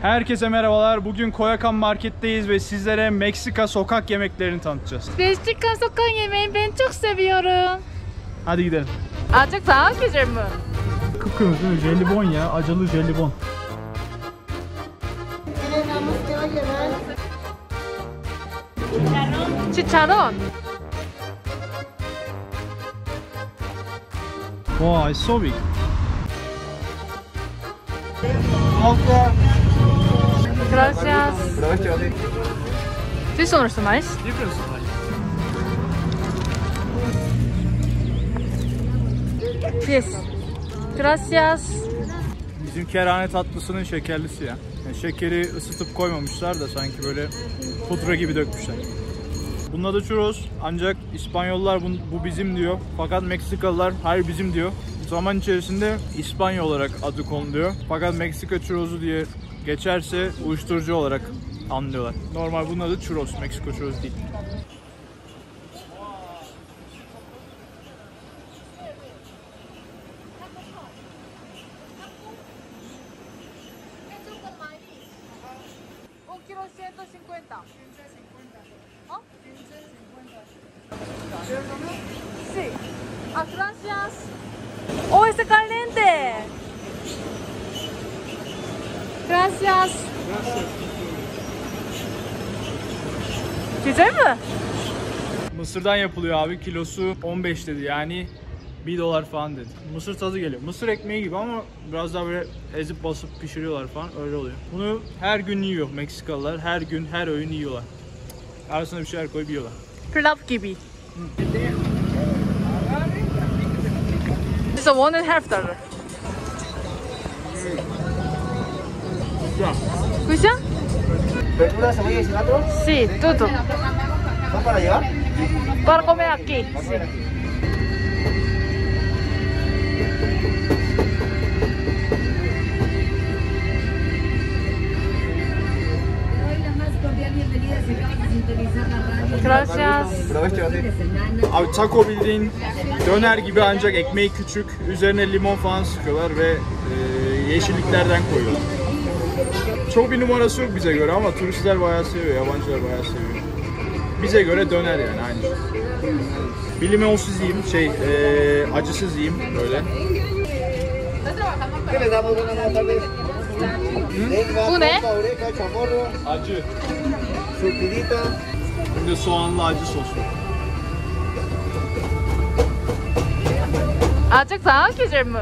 Herkese merhabalar. Bugün Coyoacán marketteyiz ve sizlere Meksika sokak yemeklerini tanıtacağız. Meksika sokak yemeği ben çok seviyorum. Hadi gidelim. Çok daha güzel mi? Kıpkırmızı jelibon ya, acılı jelibon. Chicharrón. Vay, so big. Gracias. This one is nice. Different style. Yes. Gracias. Bizim kerane tatlısının şekerlisi ya. Yani şekeri ısıtıp koymamışlar da sanki böyle pudra gibi dökmüşler. Bunun adı churros, ancak İspanyollar bu bizim diyor. Fakat Meksikalılar hayır bizim diyor. Zaman içerisinde İspanya olarak adı konuluyor. Fakat Meksika churrosu diye geçerse uyuşturucu olarak anlıyorlar. Normal bunun adı churros, Meksika churros değil. Sí. Gracias. Oh, está caliente. Gracias. Güzel mi? Mısırdan yapılıyor abi. Kilosu 15 dedi, yani $1 falan dedi. Mısır tadı geliyor. Mısır ekmeği gibi ama biraz daha böyle ezip basıp pişiriyorlar falan, öyle oluyor. Bunu her gün yiyor Meksikalılar. Her gün, her öğün yiyorlar. Arasına bir şeyler koyup yiyorlar. Pilav gibi. It's a $1.50. ¿Escucha? ¿Verdura, cebolla y cilantro? Sí, todo. ¿Son para llevar? Para comer aquí. Sí. Gracias. Abi taco bildiğin döner gibi, ancak ekmeği küçük. Üzerine limon falan sıkıyorlar ve yeşilliklerden koyuyorlar. Çok bir numarası yok bize göre ama turistler bayağı seviyor, yabancılar bayağı seviyor. Bize göre döner yani, aynı. Bir limonsuz yiyeyim, acısız yiyeyim böyle. Bu ne? Acı. Şimdi soğanlı acı sosu. Çok daha güzel mi?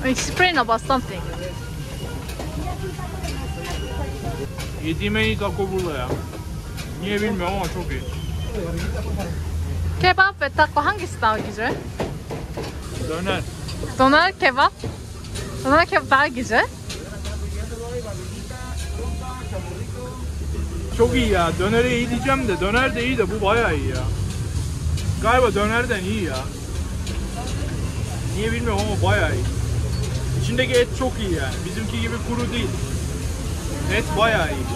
Explain about something. Yediğim en iyi taco burada ya. Niye bilmiyorum ama çok iyi. Kebap ve taco hangisi daha güzel? Döner. Döner kebap. Döner kebap daha güzel. Çok iyi ya. Dönere iyi diyeceğim de döner de iyi de bu bayağı iyi ya. Galiba dönerden iyi ya. Niye bilmiyorum ama bayağı iyi. İçindeki et çok iyi yani. Bizimki gibi kuru değil. Et bayağı iyi.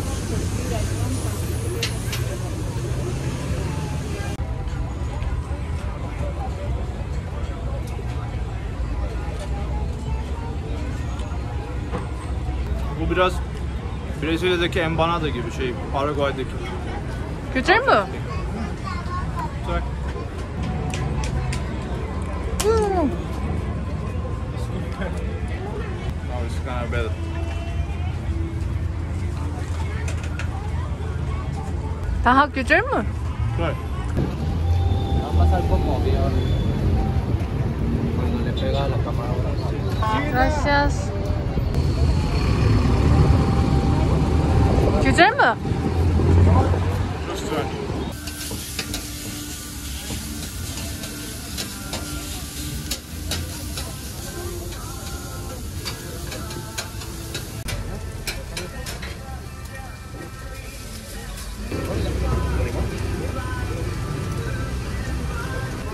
Bu biraz Brezilya'daki empanada gibi, Paraguay'daki. Güzel mi? Güzel. Oh, it's kind of better. Daha güzel mi? Güzel. Gracias. Güzel mi? Çok güzel.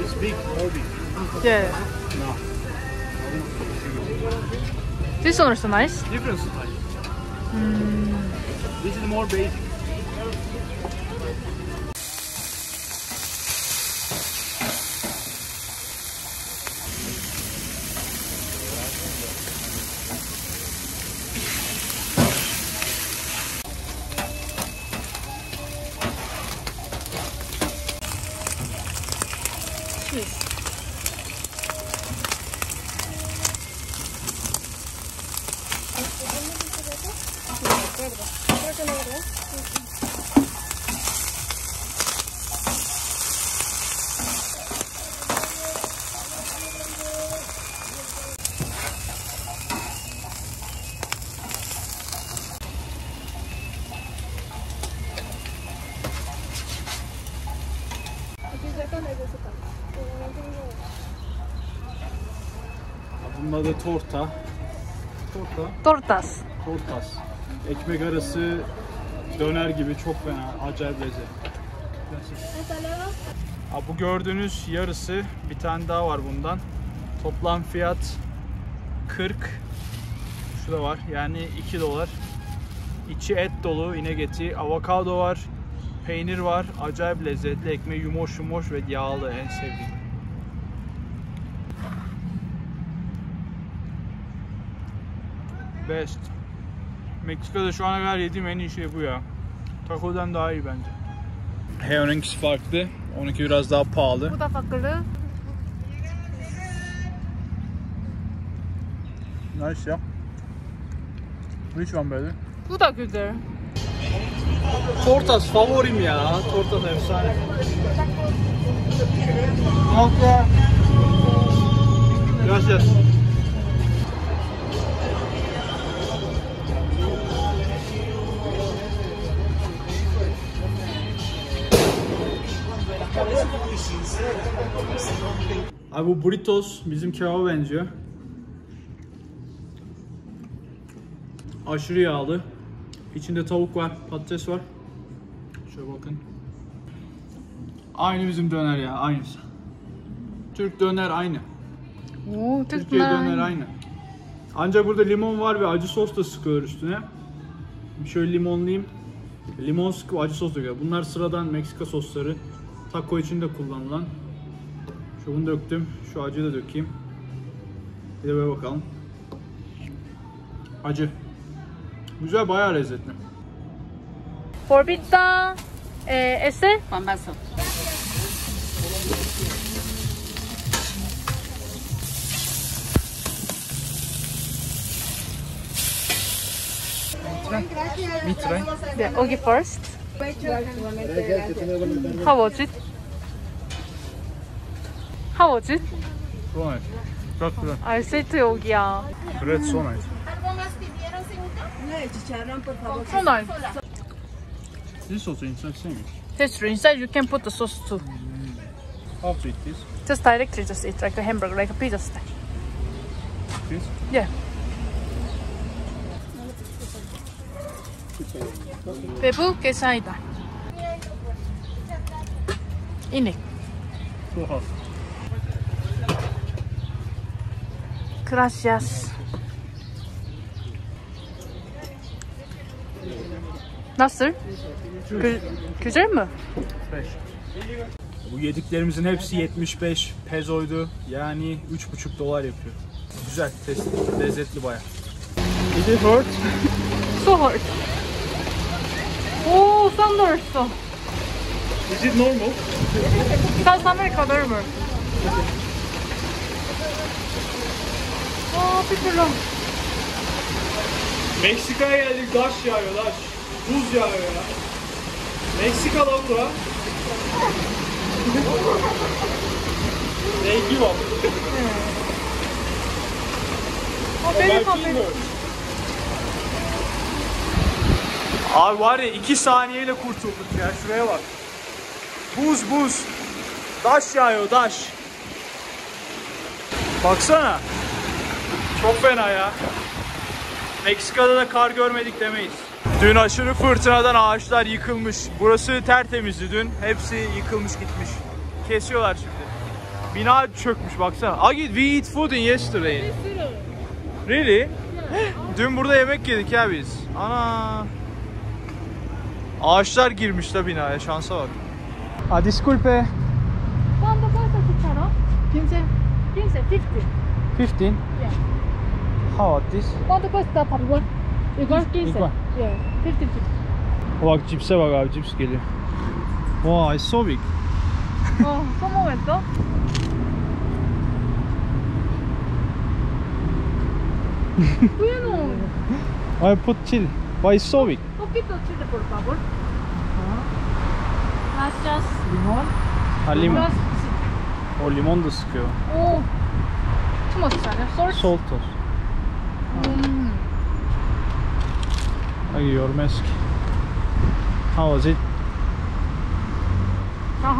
It's big, more big. Yeah. No. This one is nice. Different style. This is more basic. negro. Creo que negro. Bunun adı torta. Tortas. Tortas. Ekmek arası döner gibi çok fena, acayip lezzet. Bu gördüğünüz yarısı, bir tane daha var bundan. Toplam fiyat 40. Şurada var, yani 2 dolar. İçi et dolu, inek eti, avokado var, peynir var, acayip lezzetli. Ekmeği yumuş yumuş ve yağlı, en sevdiğim. Best. Meksika'da şu ana kadar yediğim en iyi şey bu ya. Taco'dan daha iyi bence. Hey, onunkisi farklı. Onunki biraz daha pahalı. Bu da farklı. Nice ya. Which one better? Bu da güzel. Tortas favorim ya. Tortas efsane. Gracias. Abi bu burritos bizim kebaba benziyor. Aşırı yağlı. İçinde tavuk var, patates var. Şöyle bakın. Aynı bizim döner ya, aynısı. Türk döner aynı. Oo, Türkiye döner aynı. Ancak burada limon var ve acı sos da sıkıyor üstüne. Şöyle limonlayayım. Limon sıkıp acı sos döküyor. Bunlar sıradan Meksika sosları. Taco için de kullanılan. Şu bunu döktüm. Şu acıyı da dökeyim. Bir de böyle bakalım. Acı. Güzel, bayağı lezzetli. For pizza, ese. Pambazo. Me try. Yeah, okay first. How was it? How was it? So nice. Çok güzel. 알 세트 여기야. Bread so nice. So nice. This also inside same. That's true. Inside you can put the sauce too. How to eat this? Just directly just eat like a hamburger, like a pizza style. This? Yeah. Pebu quesaida. İnek. So hot. Gracias. Nasıl? Güzel mi? Fresh. Bu yediklerimizin hepsi 75 pezoydu. Yani 3,5 dolar yapıyor. Güzel, lezzetli bayağı. Is it hurt? So hot. 오, 썬더였어. Is it normal? South America normal. 아, 피플러. Meksika'ya geldik, taş yağıyor, taş. Buz yağıyor ya. Meksika lan bura. They give up. Abi var ya 2 saniyeyle kurtulduk ya, şuraya bak. Buz buz. Taş yağıyor, taş. Baksana. Çok fena ya. Meksika'da da kar görmedik demeyiz. Dün aşırı fırtınadan ağaçlar yıkılmış. Burası tertemizdi dün. Hepsi yıkılmış gitmiş. Kesiyorlar şimdi. Bina çökmüş baksana. Agi, we eat food in yesterday. Really? Dün burada yemek yedik ya biz. Ana. Ağaçlar girmiş da binaya, şansa bak. Ah, disculpe. ¿Cuánto cuesta tu charo? 15. 15, 50. 15. Yeah. How about this? ¿Cuánto cuesta para igual? Igual 15. Igual. Yeah, 50. Bak cipse bak abi, cips geliyor. Wow, it's so big. Oh, un momento. Bueno. I put chill. Why is so big? Poquito chile, por favor. Gracias. Limón. Ha limon. Biraz- O limon da sıkıyor. Oh. Too much salt. Salt toast. Your mask. How was it?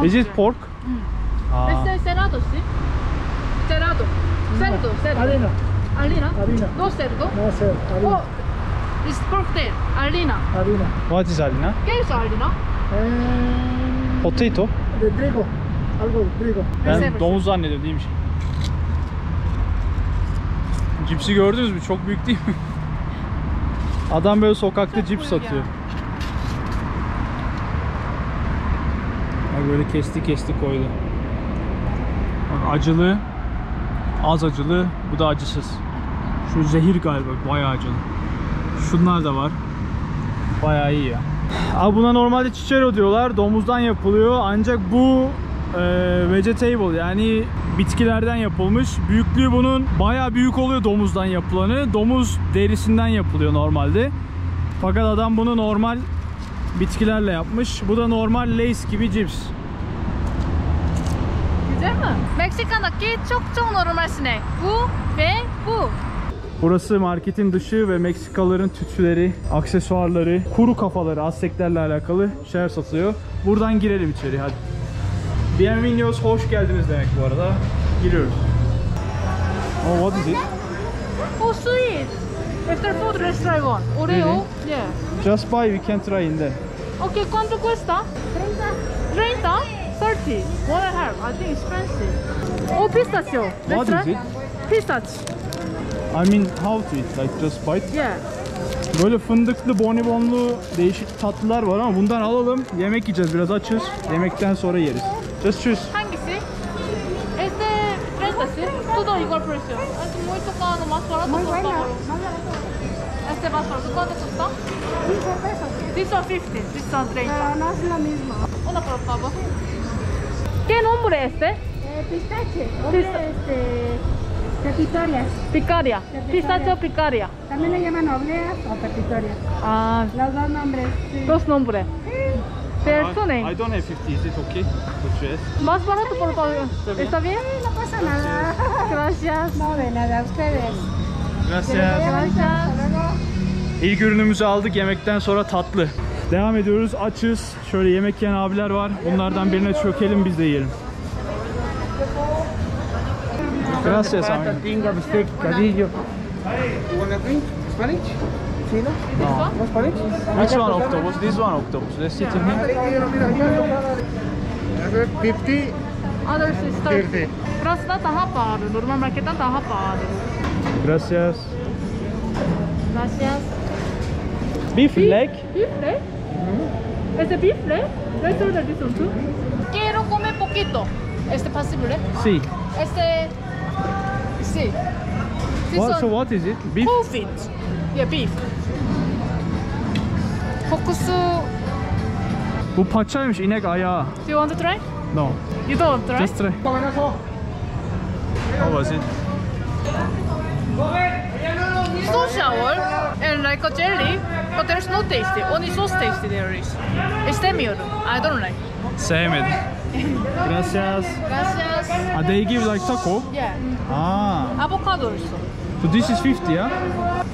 Is it pork? Ah. Este cerrado, ¿sí? Cerrado. Cerdo. Harina. Harina. Harina. No cerdo. No sé, harina. Oh, it's pork tail. Harina. Harina. What is harina? ¿Qué es harina? Potato. De trigo. Algo de trigo. Ben domuz zannediyorum, değilmiş. Cipsi gördünüz mü? Çok büyük değil mi? Adam böyle sokakta Çok cips büyük satıyor. ya. Bak böyle kesti koydu. Bak acılı, az acılı, bu da acısız. Şu zehir galiba, bayağı acılı. Şunlar da var. Bayağı iyi ya. Abi buna normalde chichero diyorlar. Domuzdan yapılıyor. Ancak bu vegetable, yani bitkilerden yapılmış. Büyüklüğü bunun bayağı büyük oluyor domuzdan yapılanı. Domuz derisinden yapılıyor normalde. Fakat adam bunu normal bitkilerle yapmış. Bu da normal Lay's gibi cips. Güzel mi? Meksika'daki çok normal sinek. Bu ve bu. Burası marketin dışı ve Meksikalıların tütsüleri, aksesuarları, kuru kafaları, Azteklerle alakalı şeyler satılıyor. Buradan girelim içeri hadi. Bienvenidos, hoş geldiniz demek bu arada. Giriyoruz. Oh, what is it? Oh, sweet. After food restaurant. Oreo. Really? Yeah. Just buy, we can try in there. Okay, ¿cuánto cuesta? 30. 30. 1.5. I think expensive. Oh, pistachio. What is it? Pistachio. I mean, how to eat? Like just bite? Yeah. Böyle fındıklı, bonibonlu değişik tatlılar var ama bundan alalım. Yemek yiyeceğiz, biraz açız. Yemekten sonra yeriz. Just choose. Hangisi? Este 30, ¿sí? Todo igual precio. Este muy tocado, más barato. Muy bueno. Este más barato. ¿Cuánto cuesta? 15 pesos, This one 50. This one 30. pero no es lo mismo. Una por favor. ¿Qué nombre es este? Pistache, Pista- pepitorias. Picaria. Picaria. Pistachio picaria. También le llaman obleas o pepitorias. Ah, Los dos nombres. Sí. dos nombres. There's two names. I don't have 50, is it okay? To choose. Más barato por favor. ¿Está bien? No pasa nada. Gracias. No, de nada, ustedes. Gracias. Gracias. Hasta luego. İlk ürünümüzü aldık, yemekten sonra tatlı. Devam ediyoruz, açız. Şöyle yemek yiyen abiler var. Bunlardan birine çökelim, biz de yiyelim. Gracias, amigo. Tinga, bistec, cadillo. You want a drink? Spanish? Chino? No. No Spanish? Which one octopus? This one octopus. Let's sit in here. 50. Others is 30. Burası da daha pahalı. Normal marketten daha pahalı. Gracias. Gracias. Beef leg. Beef leg? ¿Este beef leg? Let's order this one too. Quiero comer poquito. ¿Este posible? Sí. Este... Sí. This What, so one. what is it? Beef? Whole feet. Yeah, beef. Kokusu... Bu paçaymış, inek ayağı. Do you want to try? No. You don't want to try? Just try. How was it? So sour and like a jelly, but there's no tasty. Only sauce tasty there is. İstemiyorum. I don't like. Sevmedim. Gracias. Gracias. They give like taco. Yeah. So Avocado this is 50 ya.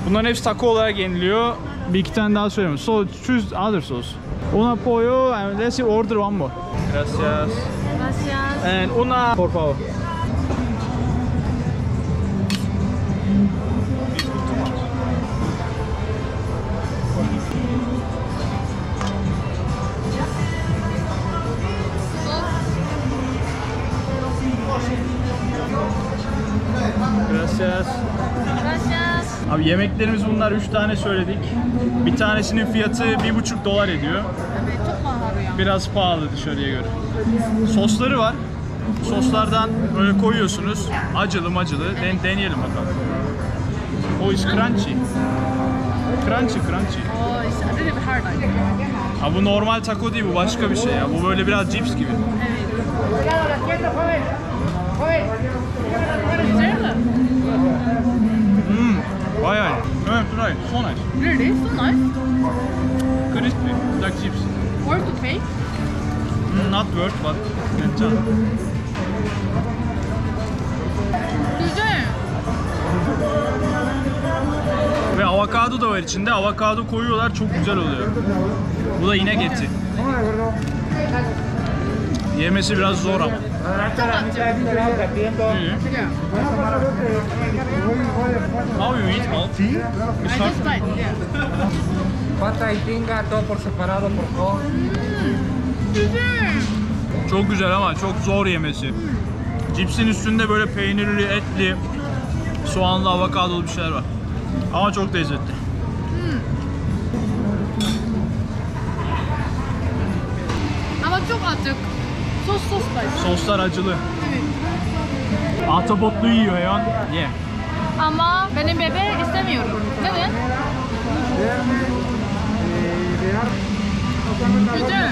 Bunların hepsi taco olarak yeniliyor. Bir iki tane daha söyleyeyim. So choose other sauce. Una pollo and let's order one more. Gracias. Gracias. And una por favor. Gracias. Gracias. Abi yemeklerimiz bunlar, 3 tane söyledik. Bir tanesinin fiyatı $1,5 ediyor. Evet, çok pahalı ya. Biraz pahalı dışarıya göre. Sosları var. Soslardan böyle koyuyorsunuz. Acılı macılı. Deneyelim bakalım. O is crunchy. Crunchy. Oh, it's a little bit hard. Ha bu normal taco değil, bu başka bir şey ya. Bu böyle biraz cips gibi. Güzel mi? Bayağı iyi. Evet, right. So nice. Really? So nice. like chips. Worth to pay? Not worth but 괜찮아. Güzel. Ve avokado da var içinde. Avokado koyuyorlar, çok güzel oluyor. Bu da yine eti. Yemesi biraz zor ama. How you eat, Mal? I just tried, yeah. Pata y tinga, todo por separado, por favor. Güzel. Çok güzel ama çok zor yemesi. Cipsin üstünde böyle peynirli, etli, soğanlı, avokadolu bir şeyler var. Ama çok lezzetli. Ama çok açık. Sos spicy. Soslar acılı. Evet. Ahtapotlu yiyor ya. Ye. Ama benim bebe istemiyorum. Neden? Güzel.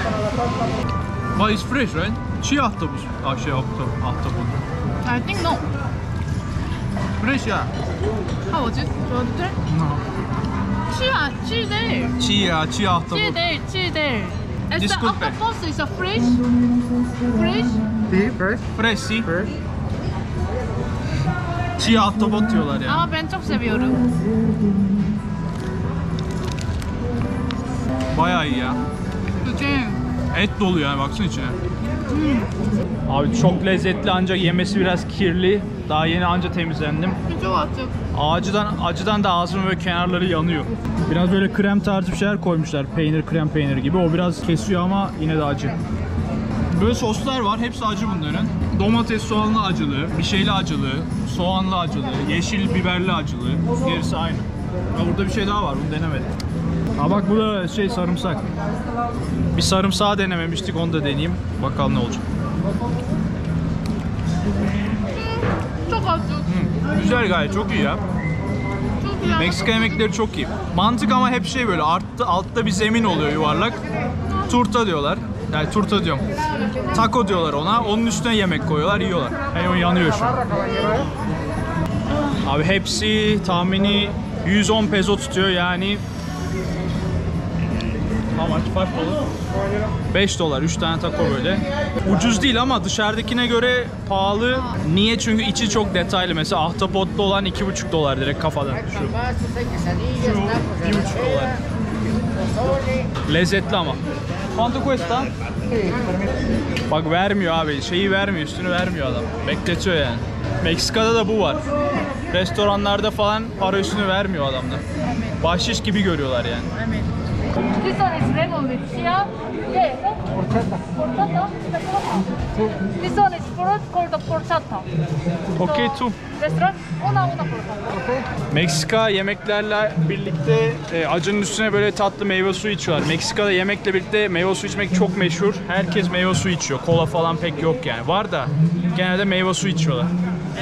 But it's fresh, right? Çiğ ahtapot. Ahtapot. I think no. Fresh ya. How was it? 좋아도 돼? çiğ değil. Çiğ ya, çiğ ahtapot. çiğ değil. It's This the good bag. octopus is a fresh. Fresh. Sí, fresh. Fresh, see? Fresh. Çiğ ahtapot diyorlar ya. Ama ben çok seviyorum. Bayağı iyi ya. Güzel. Et dolu yani, baksana içine. Abi çok lezzetli ancak yemesi biraz kirli. Daha yeni anca temizlendim. Çok açık. Acıdan da ağzımın böyle kenarları yanıyor. Biraz böyle krem tarzı bir şeyler koymuşlar. Peynir, krem peyniri gibi. O biraz kesiyor ama yine de acı. Böyle soslar var. Hepsi acı bunların. Domates soğanlı acılı, bir şeyli acılı, soğanlı acılı, yeşil biberli acılı. Gerisi aynı. Ha, burada bir şey daha var. Bunu denemedim. Ha bak bu da sarımsak. Bir sarımsağı denememiştik. Onu da deneyeyim. Bakalım ne olacak. Çok açık. Güzel gayet. Çok iyi ya. Çok güzel. Meksika yemekleri çok iyi. Mantık ama hep şey böyle altta bir zemin oluyor yuvarlak. Turta diyorlar. Yani turta diyorum. Taco diyorlar ona. Onun üstüne yemek koyuyorlar, yiyorlar. Yani yanıyor şu an. Abi hepsi tahmini 110 peso tutuyor yani. How much? 5 dolar. 5 dolar. 3 tane taco böyle. Ucuz değil ama dışarıdakine göre pahalı. Niye? Çünkü içi çok detaylı. Mesela ahtapotlu olan 2,5 dolar direkt kafadan. Şu 1,5 dolar. Lezzetli ama. Quanto cuesta? Bak vermiyor abi. Şeyi vermiyor, üstünü vermiyor adam. Bekletiyor yani. Meksika'da da bu var. Restoranlarda falan para üstünü vermiyor adamlar. Bahşiş gibi görüyorlar yani. Evet. This one is lemon with chia. Yeah. Horchata. This one is fruit called horchata. Okay So, too. Restaurant, una horchata. Meksika yemeklerle birlikte acının üstüne böyle tatlı meyve suyu içiyorlar. Meksika'da yemekle birlikte meyve suyu içmek çok meşhur. Herkes meyve suyu içiyor. Kola falan pek yok yani. Var da genelde meyve suyu içiyorlar.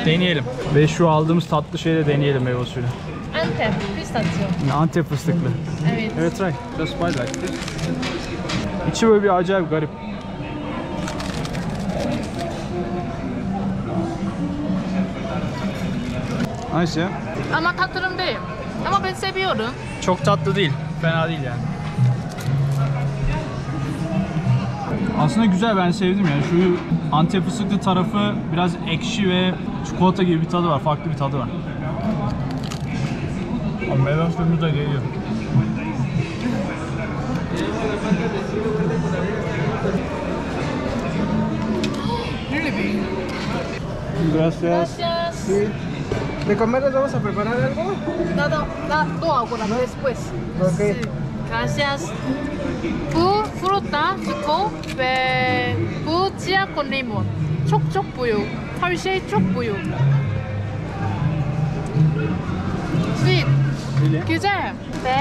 Deneyelim. Ve şu aldığımız tatlı şeyi de deneyelim meyve suyuyla. Antep, pistachio. Antep fıstıklı. Evet. Evet, try. Just buy like this. İçi böyle bir acayip garip. Nice ya. Ama tatlım değil. Ama ben seviyorum. Çok tatlı değil. Fena değil yani. Aslında güzel, ben sevdim yani. Şu Antep fıstıklı tarafı biraz ekşi ve çikolata gibi bir tadı var. Farklı bir tadı var. Ama meyve suyumuz da geliyor. Gracias. Gracias. Sí. ¿De comer les vamos a preparar algo? No ahora, después. Ok. Sí. Gracias. Bu fruta, chico ve bu chia con limon. Çok büyük. Her şey çok büyük. Sweet. Öyle. Güzel. Ve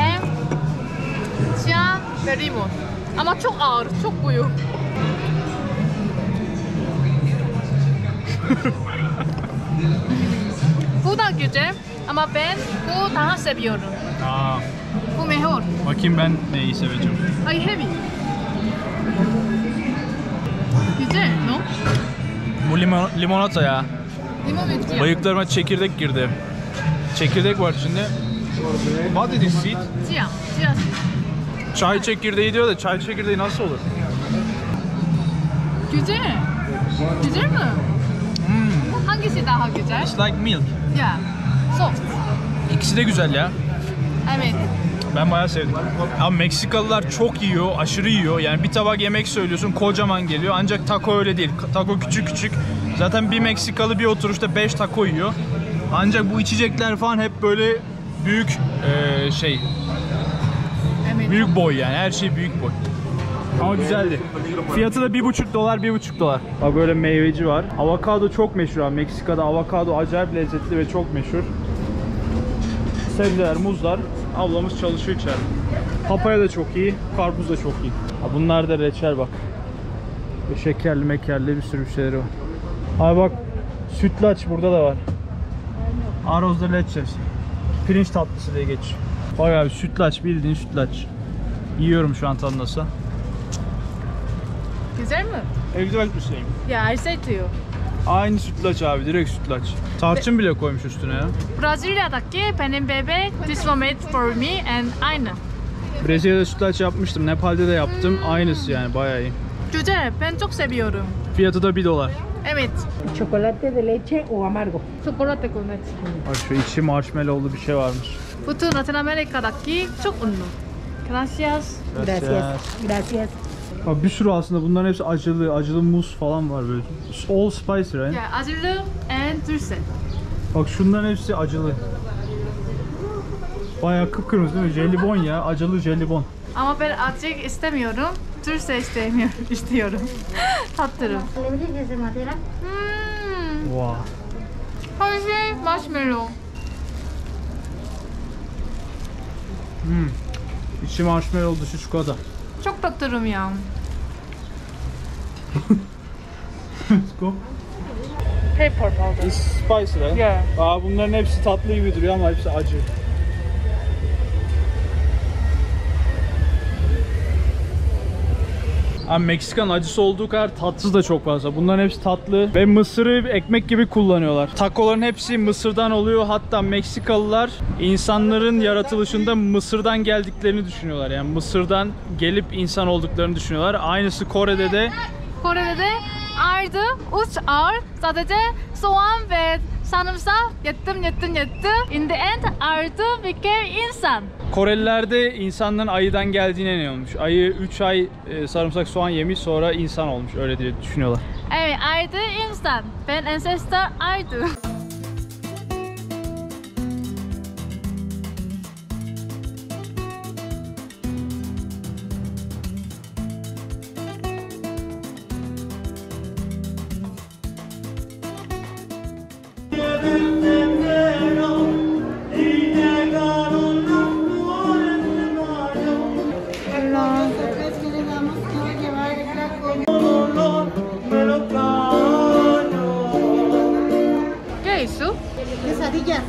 chia ve limon. Ama çok ağır, çok büyük. Bu da güzel ama ben bu daha seviyorum. Aa, Bu mejor. bakayım ben neyi seveceğim. Ay heavy. Güzel, no? Bu limonata ya. Limon ve chia. Bayıklarıma çekirdek girdi. Çekirdek var içinde. What is this seed? Chia. Çay çekirdeği diyor da çay çekirdeği nasıl olur? Güzel. Güzel mi? Hangisi daha güzel? It's like milk. Yeah. Soft. İkisi de güzel ya. Evet. Ben bayağı sevdim. Ama Meksikalılar çok yiyor, aşırı yiyor. Yani bir tabak yemek söylüyorsun, kocaman geliyor. Ancak taco öyle değil. Taco küçük küçük. Zaten bir Meksikalı bir oturuşta 5 taco yiyor. Ancak bu içecekler falan hep böyle büyük Evet. büyük boy yani. Her şey büyük boy. Ama güzeldi. Fiyatı da $1,5, $1,5. Bak böyle meyveci var. Avokado çok meşhur abi. Meksika'da avokado acayip lezzetli ve çok meşhur. Sebzeler, muzlar. Ablamız çalışıyor içeride. Papaya da çok iyi, karpuz da çok iyi. Bunlar da reçel bak. Şekerli mekerli bir sürü şeyleri var. Abi bak sütlaç burada da var. Arroz de leches. Pirinç tatlısı diye geç. Bak abi sütlaç, bildiğin sütlaç. Yiyorum şu an tadı nasıl. Güzel mi? Güzel bir şey. Yeah, I say to you. Aynı sütlaç abi, direkt sütlaç. Tarçın bile koymuş üstüne ya. Brezilya'daki benim bebek this was made for me and aynı. Brezilya'da sütlaç yapmıştım, Nepal'de de yaptım. Aynısı yani, bayağı iyi. Güzel, ben çok seviyorum. Fiyatı da $1. Evet. ¿Chocolate de leche o amargo? Chocolate con leche. Bak şu içi marshmallowlu bir şey varmış. Bütün Latin Amerika'daki çok ünlü. Gracias. Gracias. Gracias. Bak bir sürü aslında, bunların hepsi acılı, acılı muz falan var böyle. All spicy right? Yeah, acılı and dulce. Bak şunların hepsi acılı. Bayağı kıpkırmızı değil mi? Jelibon ya, acılı jelibon. Ama ben acı istemiyorum. Dulce istiyorum. Tattırım. Wow. Her şey marshmallow. İçi marshmallow, dışı çikolata. Çok tattırım ya. Let's go. Pepper powder. It's spicy right? Yeah. Bunların hepsi tatlı gibi duruyor ama hepsi acı. Abi Meksikan acısı olduğu kadar tatsız da çok fazla. Bunların hepsi tatlı ve mısırı ekmek gibi kullanıyorlar. Takoların hepsi mısırdan oluyor. Hatta Meksikalılar insanların yaratılışında mısırdan geldiklerini düşünüyorlar. Yani mısırdan gelip insan olduklarını düşünüyorlar. Aynısı Kore'de de. Kore'de de ardı, uç ar, sadece soğan ve sarımsak yedim. In the end ardı became insan. Korelilerde insanların ayıdan geldiğine inanıyormuş. Ayı 3 ay sarımsak soğan yemiş, sonra insan olmuş, öyle diye düşünüyorlar. Evet, ardı insan. Ben ancestor ardı. ¿Qué hizo? Quesadillas.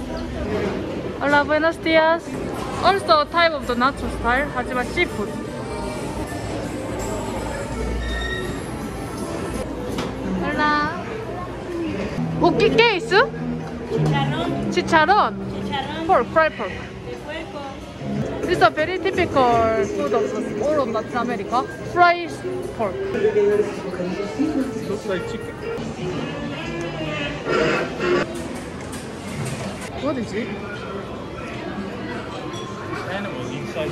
Hola, buenos días. Also type of the nacho style, 하지만 seafood. Hola. ¿Qué hizo? Chicharrón. Chicharrón. Pork, fried pork. This is a very typical food of all of Latin America. Fried pork. Looks like chicken. What is it? Animal inside.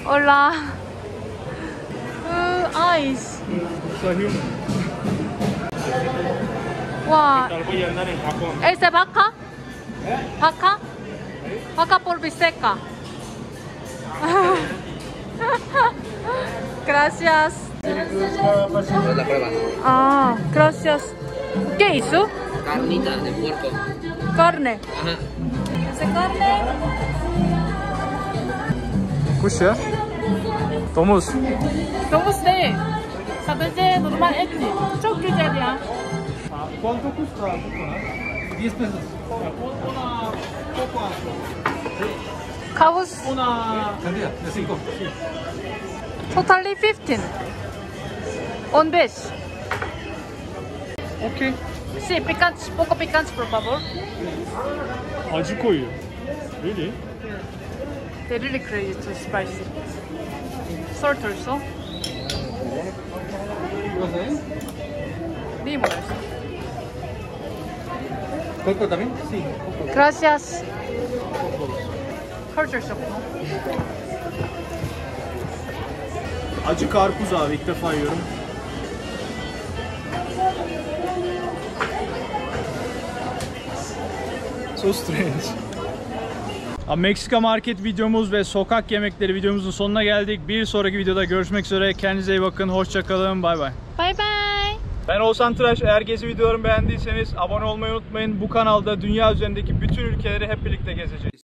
Hola. Eyes. Wow. ¿Ese vaca? ¿Vaca? Vaca por biseca. Gracias. Ah, gracias. ¿Qué hizo? Carnita de puerco. Carne. Ajá. ¿Ese carne? Kuş ya. Domuz. Domuz değil. Sadece normal et değil. Çok güzel ya. ¿Cuánto cuesta? 10 pesos. Kavus Sandía, de 5. totally 15. On beş. Okey. Sí, picante, poco picante, por favor. Acı koyuyor. Really? They're really crazy to spicy. Salt also. Limon also. ¿Coco también? Sí. Gracias. Culture shock, no? Acı karpuz abi, ilk defa yiyorum. So strange. Abi Meksika market videomuz ve sokak yemekleri videomuzun sonuna geldik. Bir sonraki videoda görüşmek üzere. Kendinize iyi bakın. Hoşça kalın. Bay bay. Bye bye. Ben Oğuzhan Tıraş. Eğer gezi videolarımı beğendiyseniz abone olmayı unutmayın. Bu kanalda dünya üzerindeki bütün ülkeleri hep birlikte gezeceğiz.